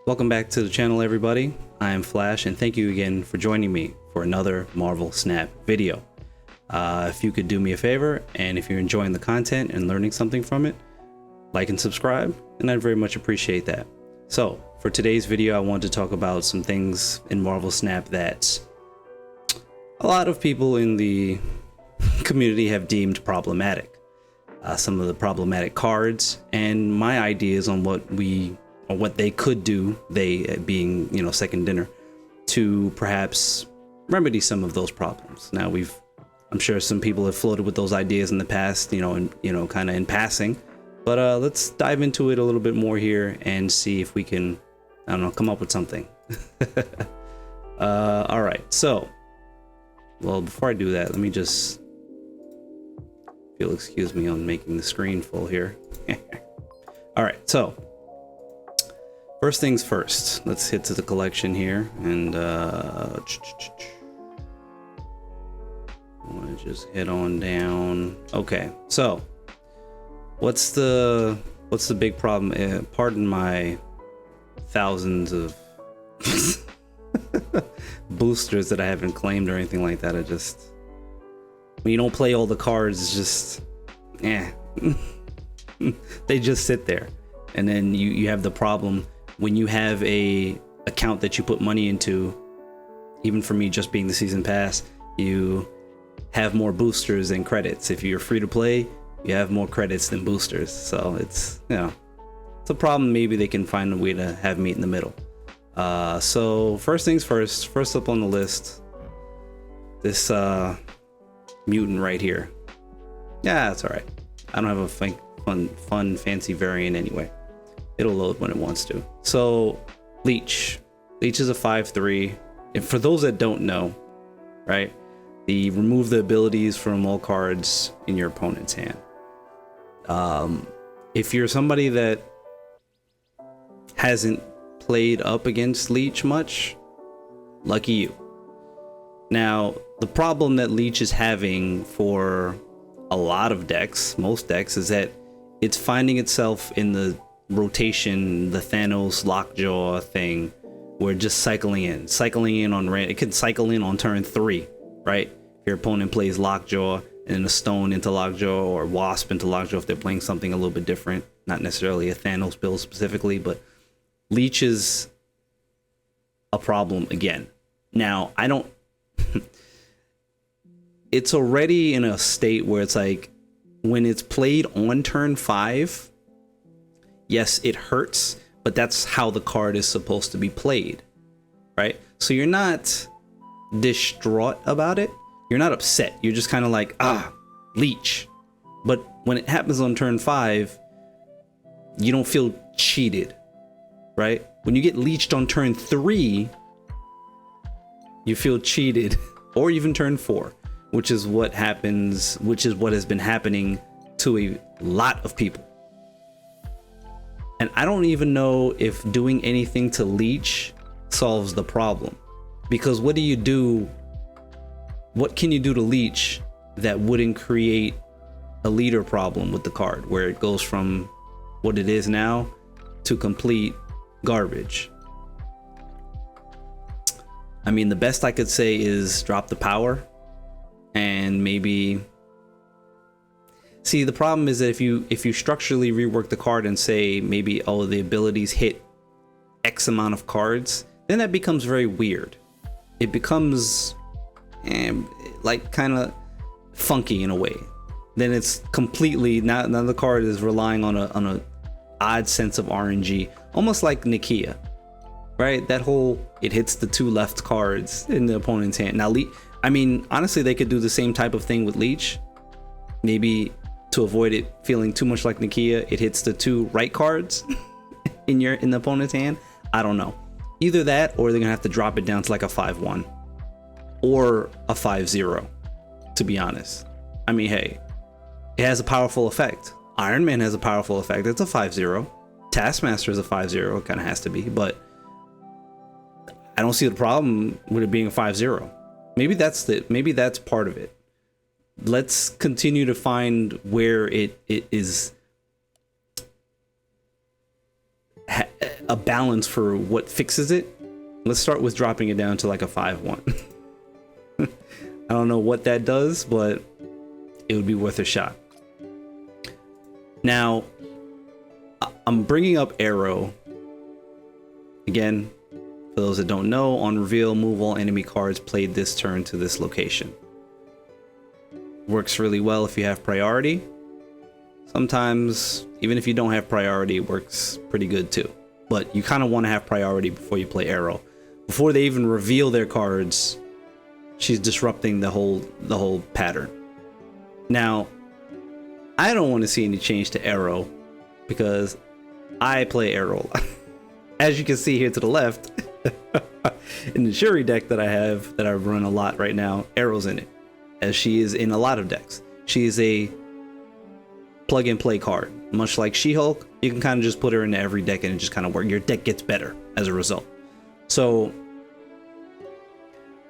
Welcome back to the channel, everybody. I am Flash, and thank you again for joining me for another Marvel Snap video. If you could do me a favor, and if you're enjoying the content and learning something from it, like and subscribe, and I'd very much appreciate that. So, for today's video, I want to talk about some things in Marvel Snap that a lot of people in the community have deemed problematic. Some of the problematic cards, and my ideas on what they could do, they being, second dinner, to perhaps remedy some of those problems. Now I'm sure some people have floated with those ideas in the past, kind of in passing, but let's dive into it a little bit more here and see if we can, come up with something. All right, so, well, before I do that, let me just, if you'll excuse me on making the screen full here. All right, so first things first, let's hit to the collection here, and I want to just head on down. Okay, so what's the big problem? Pardon my thousands of boosters that I haven't claimed or anything like that. When you don't play all the cards, it's just they just sit there, and then you have the problem when you have a account that you put money into. Even for me, just being the season pass, you have more boosters than credits. If you're free to play, you have more credits than boosters. So it's it's a problem. Maybe they can find a way to have meet in the middle. So first things first up on the list, this mutant right here. Yeah, that's all right. I don't have a fun fancy variant anyway. It'll load when it wants to. So Leech is a 5/3. And for those that don't know, right, remove the abilities from all cards in your opponent's hand. If you're somebody that hasn't played up against Leech much, lucky you. Now, the problem that Leech is having for a lot of decks, most decks, is that it's finding itself in the rotation, the Thanos lockjaw thing, where just cycling in on it can cycle in on turn 3, right? If your opponent plays lockjaw and a stone into lockjaw, or wasp into lockjaw if they're playing something a little bit different, not necessarily a Thanos build specifically, but Leech is a problem again. Now, it's already in a state where it's like, when it's played on turn 5, yes, it hurts, but that's how the card is supposed to be played, right? So you're not distraught about it. You're not upset. You're just kind of like, Leech. But when it happens on turn 5, you don't feel cheated, right? When you get leeched on turn 3, you feel cheated, or even turn 4, which is what has been happening to a lot of people. And I don't even know if doing anything to Leech solves the problem, because what can you do to Leech that wouldn't create a leader problem with the card, where it goes from what it is now to complete garbage? I mean, the best I could say is drop the power, and maybe see, the problem is that if you structurally rework the card and say maybe, the abilities hit X amount of cards, then that becomes very weird. It becomes like kind of funky in a way. Then it's completely now the card is relying on a odd sense of RNG, almost like Nakia, right? That whole, it hits the 2 left cards in the opponent's hand. Now, I mean, honestly, they could do the same type of thing with Leech. Maybe to avoid it feeling too much like Nakia, it hits the 2 right cards in the opponent's hand. I don't know. Either that, or they're gonna have to drop it down to like a 5/1 or a 5/0, to be honest. I mean, hey, it has a powerful effect. Iron Man has a powerful effect. It's a 5/0. Taskmaster is a 5/0. It kind of has to be, but I don't see the problem with it being a 5/0. Maybe that's part of it. Let's continue to find where it is a balance for what fixes it, let's start with dropping it down to like a 5-1. I don't know what that does, but it would be worth a shot. Now, I'm bringing up Arrow. Again, for those that don't know, on reveal, move all enemy cards played this turn to this location. Works really well if you have priority. Sometimes, even if you don't have priority, it works pretty good too. But you kind of want to have priority before you play Arrow. Before they even reveal their cards, she's disrupting the whole pattern. Now, I don't want to see any change to Arrow because I play Arrow. As you can see here to the left, in the Shuri deck that I have, that I run a lot right now, Arrow's in it, as she is in a lot of decks. She is a plug and play card. Much like She-Hulk, you can kind of just put her into every deck and it just kind of works. Your deck gets better as a result. So,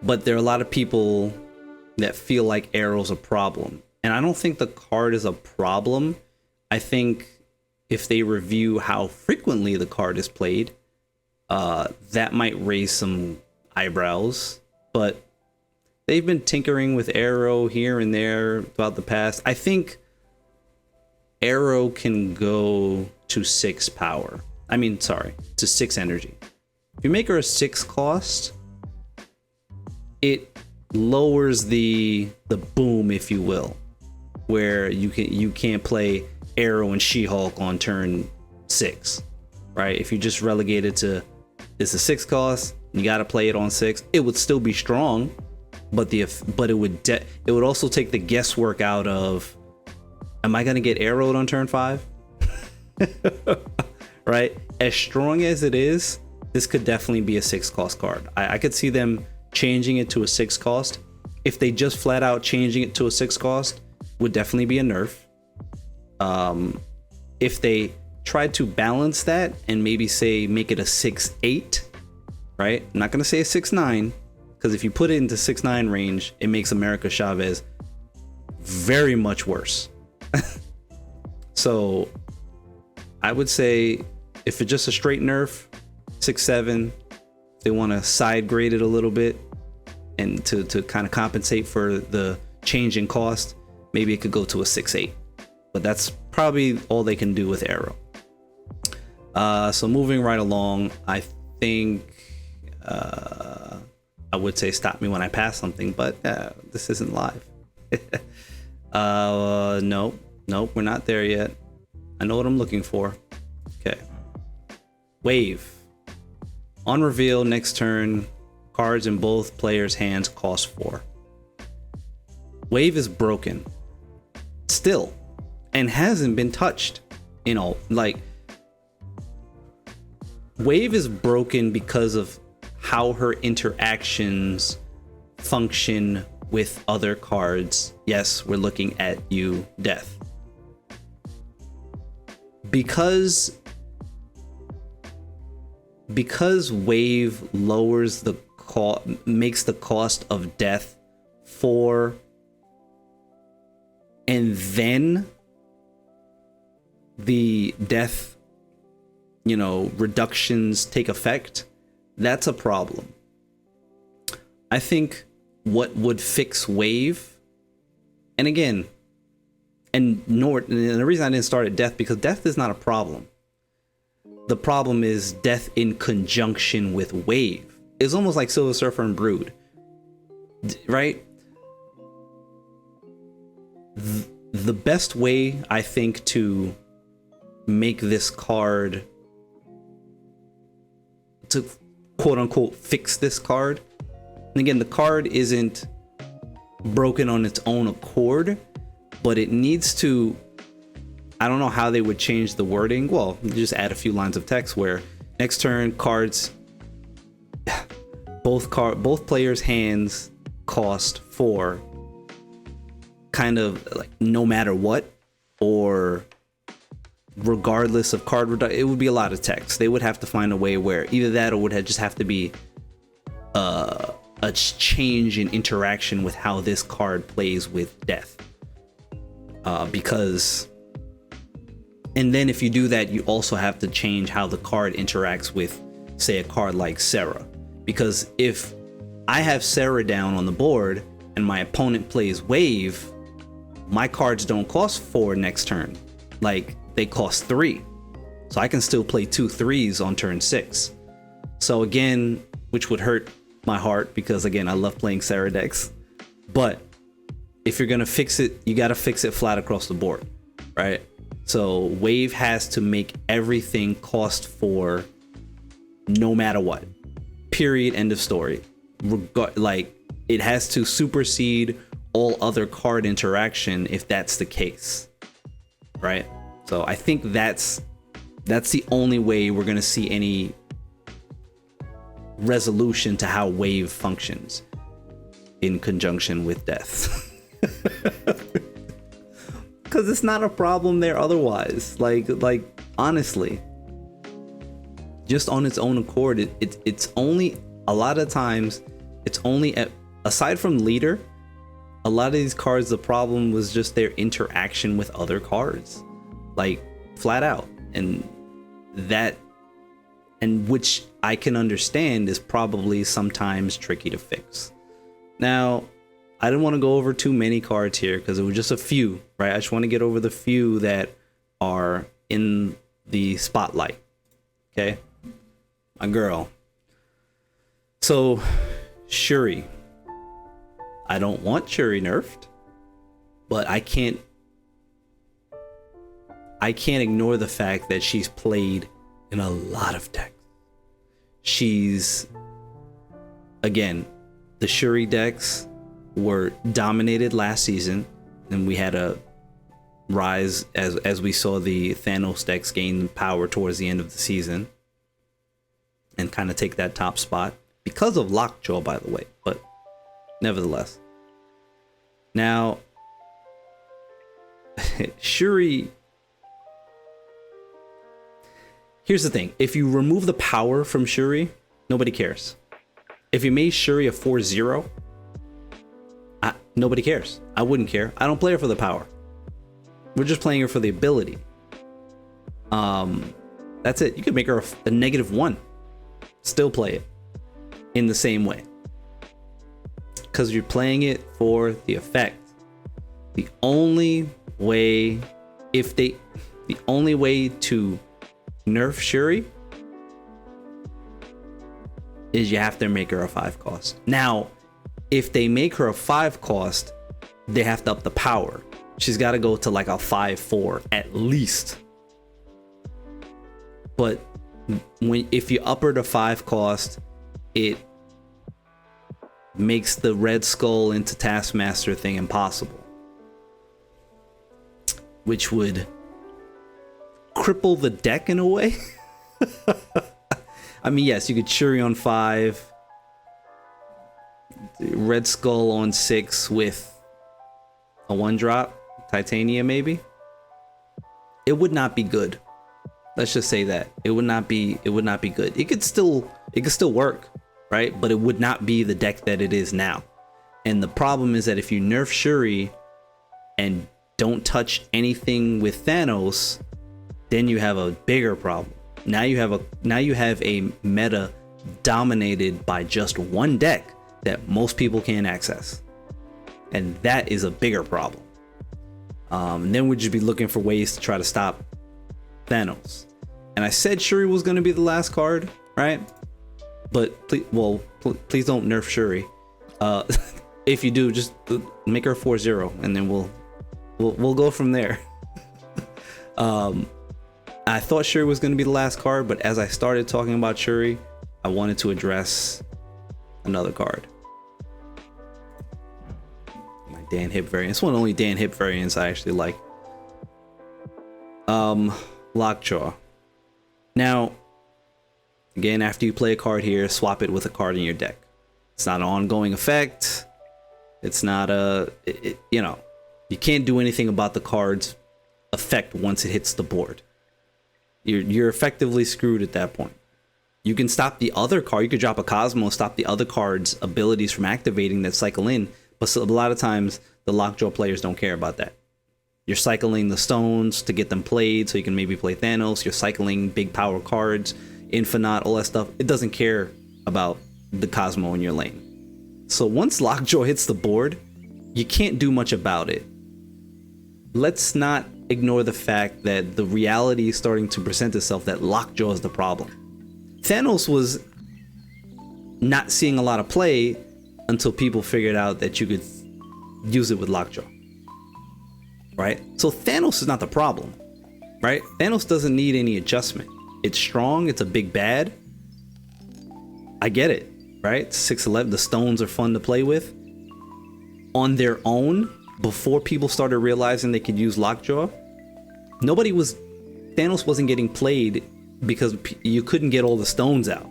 but there are a lot of people that feel like Arrow's a problem. And I don't think the card is a problem. I think if they review how frequently the card is played, that might raise some eyebrows. But they've been tinkering with Arrow here and there throughout the past. I think Arrow can go to 6 power. I mean, sorry, to 6 energy. If you make her a 6 cost, it lowers the boom, if you will, where you can't play Arrow and She-Hulk on turn 6, right? If you just relegate it to it's a 6 cost, you got to play it on 6. It would still be strong, but it would also take the guesswork out of, am I gonna get arrowed on turn 5? Right? As strong as it is, this could definitely be a 6 cost card. I could see them changing it to a 6 cost. If they just flat out changing it to a 6 cost, would definitely be a nerf. If they tried to balance that and maybe say make it a 6-8, right? I'm not gonna say a 6-9, because if you put it into 6-9 range, it makes America Chavez very much worse. So I would say if it's just a straight nerf, 6-7, they want to side grade it a little bit and to kind of compensate for the change in cost, maybe it could go to a 6-8, but that's probably all they can do with Arrow. So moving right along, I think I would say stop me when I pass something, but this isn't live. Nope, we're not there yet. I know what I'm looking for. Okay. Wave. On reveal, next turn, cards in both players' hands cost 4. Wave is broken. Still. And hasn't been touched. You know, like, Wave is broken because of how her interactions function with other cards. Yes, we're looking at you, Death. Because Wave lowers the makes the cost of Death 4, and then the Death, reductions take effect, that's a problem. I think what would fix Wave, and again, and the reason I didn't start at Death, because Death is not a problem. The problem is Death in conjunction with Wave. It's almost like Silver Surfer and Brood, right? The best way, I think, to make this card, to quote unquote fix this card, and again, the card isn't broken on its own accord, but it needs to, I don't know how they would change the wording. Well, you just add a few lines of text where next turn cards, both players' hands cost 4, kind of like no matter what, or regardless of card reduction. It would be a lot of text. They would have to find a way where either that or would just have to be a change in interaction with how this card plays with Death. Because And then if you do that, you also have to change how the card interacts with, say, a card like Sarah. Because if I have Sarah down on the board and my opponent plays Wave, my cards don't cost 4 next turn. Like, they cost 3. So I can still play 2 3s on turn 6. So again, which would hurt my heart because, again, I love playing Sarah decks. But if you're going to fix it, you got to fix it flat across the board, right? So Wave has to make everything cost 4 no matter what. Period. End of story. Like, it has to supersede all other card interaction if that's the case, right? So I think that's the only way we're going to see any resolution to how Wave functions in conjunction with Death. Because it's not a problem there otherwise. Like honestly, just on its own accord, it's only, a lot of times it's only aside from leader, a lot of these cards, the problem was just their interaction with other cards, like flat out. And which I can understand is probably sometimes tricky to fix. Now, I didn't want to go over too many cards here because it was just a few, right? I just want to get over the few that are in the spotlight. Okay, my girl. So Shuri, I don't want Shuri nerfed, but I can't ignore the fact that she's played in a lot of decks. She's, again, the Shuri decks were dominated last season, and we had a rise as we saw the Thanos decks gain power towards the end of the season and kind of take that top spot because of Lockjaw, by the way, but nevertheless. Now, Shuri, here's the thing. If you remove the power from Shuri, nobody cares. If you made Shuri a 4-0, nobody cares. I wouldn't care. I don't play her for the power. We're just playing her for the ability. That's it. You could make her a -1. Still play it in the same way. Because you're playing it for the effect. The only way to nerf Shuri is you have to make her a 5 cost. Now, if they make her a 5 cost, they have to up the power. She's got to go to like a 5-4 at least. But if you up her to 5 cost, it makes the Red Skull into Taskmaster thing impossible, which would cripple the deck in a way. I mean, yes, you could Shuri on 5, Red Skull on 6 with a 1-drop Titania, maybe. It would not be good. Let's just say that it would not be good. It could still work, right? But it would not be the deck that it is now. And the problem is that if you nerf Shuri and don't touch anything with Thanos, then you have a bigger problem. Now you have a meta dominated by just one deck that most people can't access, and that is a bigger problem. And then we'd just be looking for ways to try to stop Thanos. And I said Shuri was going to be the last card, right? But please don't nerf Shuri. If you do, just make her a 4-0, and then we'll go from there. I thought Shuri was going to be the last card, but as I started talking about Shuri, I wanted to address another card. My Dan Hip variant. It's one of the only Dan Hip variants I actually like. Lockjaw. Now, again, after you play a card here, swap it with a card in your deck. It's not an ongoing effect. It's not you can't do anything about the card's effect once it hits the board. You're effectively screwed at that point. You can stop the other card. You could drop a Cosmo, stop the other card's abilities from activating that cycle in. But a lot of times, the Lockjaw players don't care about that. You're cycling the stones to get them played so you can maybe play Thanos. You're cycling big power cards, Infinite, all that stuff. It doesn't care about the Cosmo in your lane. So once Lockjaw hits the board, you can't do much about it. Let's not ignore the fact that the reality is starting to present itself that Lockjaw is the problem. Thanos was not seeing a lot of play until people figured out that you could use it with Lockjaw. Right? So Thanos is not the problem, right? Thanos doesn't need any adjustment. It's strong, it's a big bad. I get it, right? 6'11", the stones are fun to play with. On their own, before people started realizing they could use Lockjaw, Thanos wasn't getting played because you couldn't get all the stones out.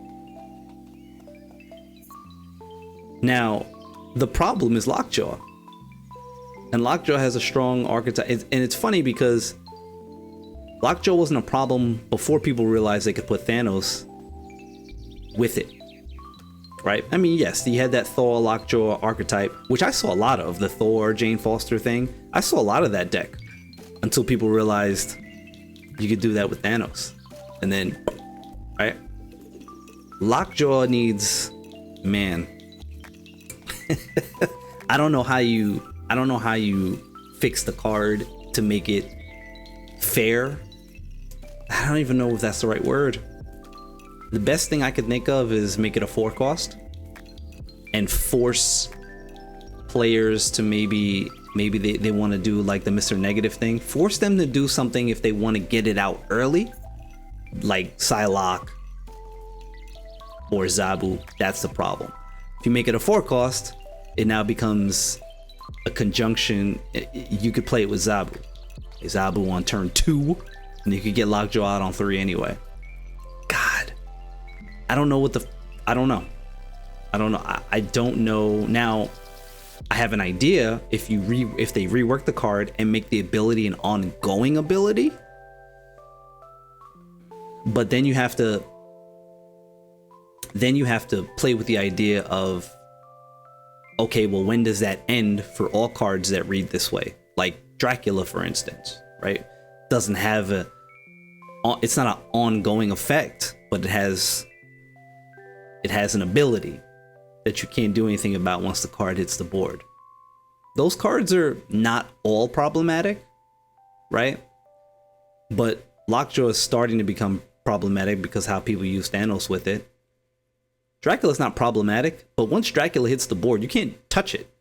Now, the problem is Lockjaw. And Lockjaw has a strong archetype. And it's funny because Lockjaw wasn't a problem before people realized they could put Thanos with it. Right? I mean, yes, he had that Thor Lockjaw archetype, which I saw a lot of, the Thor Jane Foster thing. I saw a lot of that deck until people realized you could do that with Thanos. And then, right? Lockjaw needs, man. I don't know how you fix the card to make it fair. I don't even know if that's the right word. The best thing I could think of is make it a 4 cost and force players to maybe they want to do like the Mr. Negative thing. Force them to do something if they want to get it out early, like Psylocke or Zabu. That's the problem. If you make it a 4 cost, it now becomes a conjunction. You could play it with Zabu. Zabu on turn 2, and you could get Lockjaw out on 3 anyway. God, I don't know I don't know. I don't know. Now, I have an idea. If they rework the card and make the ability an ongoing ability, but then you have to play with the idea of, okay, well, when does that end for all cards that read this way? Like Dracula, for instance, right? Doesn't have it's not an ongoing effect, but it has an ability that you can't do anything about once the card hits the board. Those cards are not all problematic, right? But Lockjaw is starting to become problematic because how people use Thanos with it. Dracula's not problematic, but once Dracula hits the board, you can't touch it.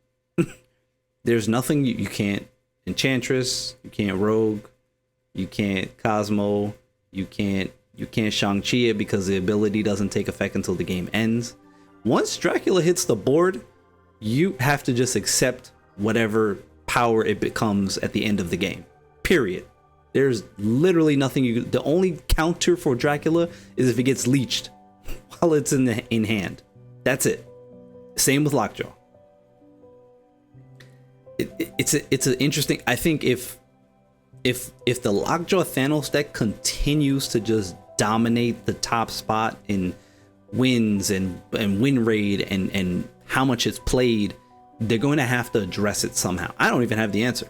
There's nothing you can't Enchantress, you can't Rogue, you can't Cosmo, you can't Shang-Chi it because the ability doesn't take effect until the game ends. Once Dracula hits the board, you have to just accept whatever power it becomes at the end of the game. Period. There's literally nothing the only counter for Dracula is if it gets leeched while it's in hand. That's it. Same with Lockjaw. It's an interesting. I think if the Lockjaw Thanos deck continues to just dominate the top spot in wins and win rate and how much it's played, they're going to have to address it somehow. I don't even have the answer.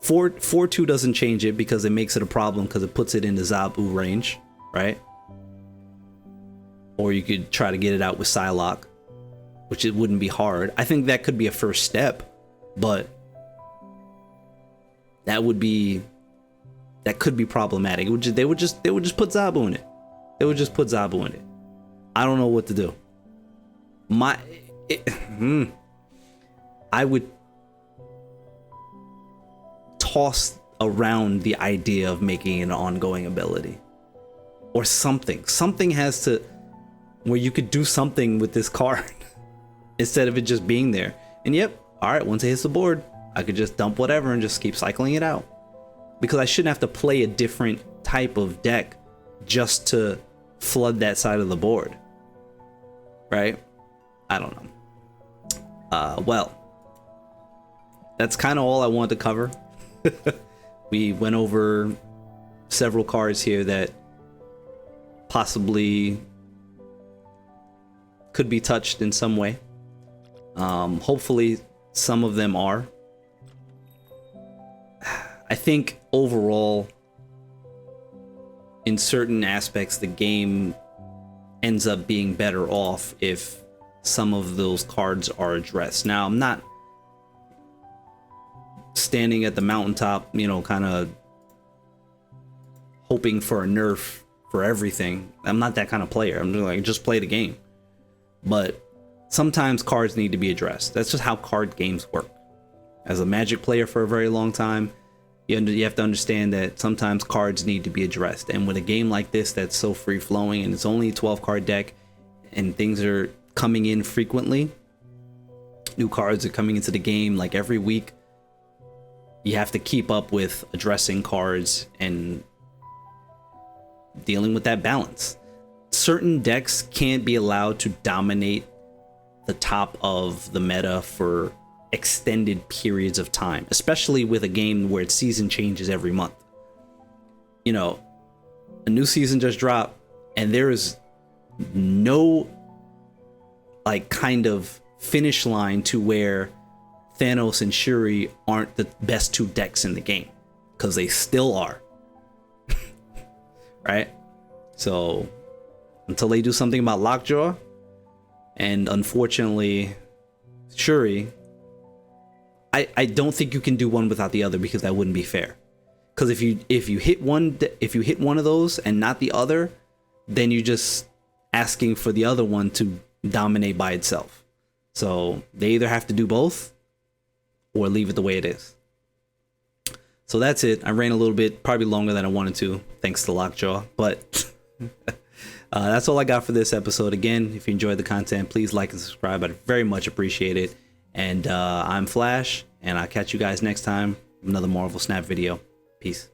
4-2 doesn't change it because it makes it a problem because it puts it into Zabu range, right? Or you could try to get it out with Psylocke, which it wouldn't be hard. I think that could be a first step, but that could be problematic. They would just put Zabu in it. They would just put Zabu in it. I don't know what to do. I would toss around the idea of making an ongoing ability or something. Something has to, where you could do something with this card instead of it just being there. And yep, all right, once it hits the board, I could just dump whatever and just keep cycling it out. Because I shouldn't have to play a different type of deck just to flood that side of the board. Right? I don't know. Well, that's kind of all I wanted to cover. We went over several cards here that possibly could be touched in some way. Hopefully some of them are. I think overall, in certain aspects, the game ends up being better off if some of those cards are addressed. Now, I'm not standing at the mountaintop, you know, kind of hoping for a nerf for everything. I'm not that kind of player. I'm just like, just play the game. But sometimes cards need to be addressed. That's just how card games work. As a Magic player for a very long time, you have to understand that sometimes cards need to be addressed. And with a game like this that's so free-flowing and it's only a 12-card deck and things are coming in frequently, new cards are coming into the game like every week, you have to keep up with addressing cards and dealing with that balance. Certain decks can't be allowed to dominate the top of the meta for extended periods of time, especially with a game where its season changes every month. You know, a new season just dropped and there is no like kind of finish line to where Thanos and Shuri aren't the best two decks in the game, because they still are. Right? So until they do something about Lockjaw and unfortunately Shuri, I don't think you can do one without the other, because that wouldn't be fair. Because if you hit one of those and not the other, then you're just asking for the other one to dominate by itself. So they either have to do both or leave it the way it is. So that's it. I ran a little bit, probably longer than I wanted to, thanks to Lockjaw. But that's all I got for this episode. Again, if you enjoyed the content, please like and subscribe. I'd very much appreciate it. And I'm Flash, and I'll catch you guys next time with another Marvel Snap video. Peace.